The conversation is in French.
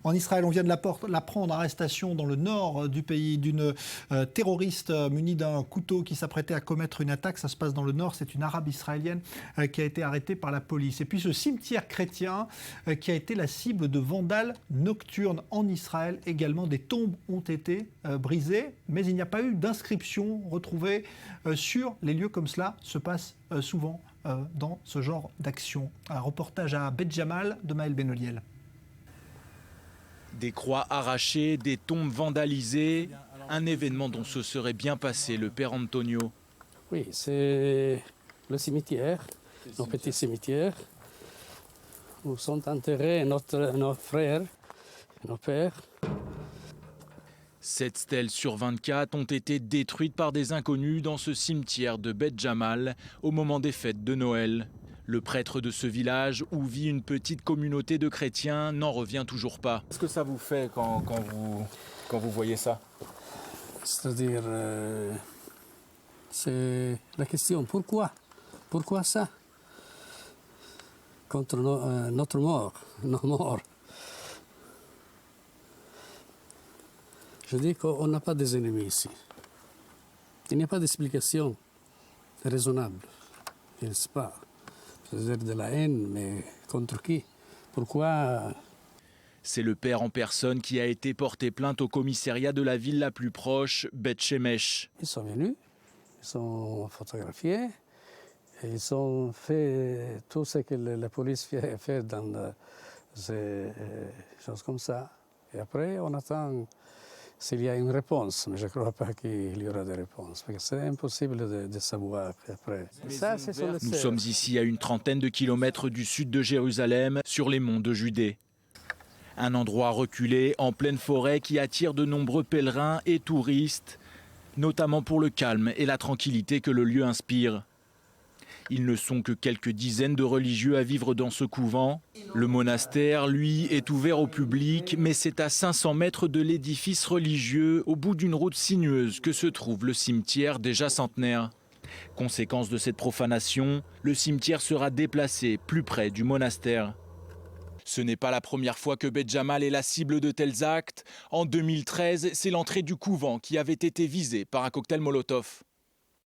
En Israël, on vient de l'apprendre, arrestation dans le nord du pays d'une terroriste munie d'un couteau qui s'apprêtait à commettre une attaque. Ça se passe dans le nord, c'est une arabe israélienne qui a été arrêtée par la police. Et puis ce cimetière chrétien qui a été la cible de vandales nocturnes en Israël. Également, des tombes ont été brisées, mais il n'y a pas eu d'inscription retrouvée sur les lieux comme cela se passe souvent dans ce genre d'action. Un reportage à Bet Jamal de Maël Benoliel. Des croix arrachées, des tombes vandalisées, un événement dont se serait bien passé le père Antonio. Oui, c'est le cimetière, nos petits cimetières, où sont enterrés nos frères, nos pères. 7 stèles sur 24 ont été détruites par des inconnus dans ce cimetière de Bet Jamal au moment des fêtes de Noël. Le prêtre de ce village, où vit une petite communauté de chrétiens, n'en revient toujours pas. Qu'est-ce que ça vous fait quand vous voyez ça? C'est-à-dire, c'est la question, pourquoi? Pourquoi ça? Contre notre mort, nos morts. Je dis qu'on n'a pas des ennemis ici. Il n'y a pas d'explication raisonnable. Je ne sais pas. C'est-à-dire de la haine, mais contre qui? Pourquoi? C'est le père en personne qui a été porté plainte au commissariat de la ville la plus proche, Beth Shemesh. Ils sont venus, ils sont photographiés, et ils ont fait tout ce que la police fait dans ces choses comme ça. Et après, on attend s'il y a une réponse, mais je ne crois pas qu'il y aura de réponse, parce que c'est impossible de savoir après. Ça, Nous sommes ici à une trentaine de kilomètres du sud de Jérusalem, sur les monts de Judée. Un endroit reculé, en pleine forêt, qui attire de nombreux pèlerins et touristes, notamment pour le calme et la tranquillité que le lieu inspire. Ils ne sont que quelques dizaines de religieux à vivre dans ce couvent. Le monastère, lui, est ouvert au public, mais c'est à 500 mètres de l'édifice religieux, au bout d'une route sinueuse, que se trouve le cimetière déjà centenaire. Conséquence de cette profanation, le cimetière sera déplacé plus près du monastère. Ce n'est pas la première fois que Bet Jamal est la cible de tels actes. En 2013, c'est l'entrée du couvent qui avait été visée par un cocktail Molotov.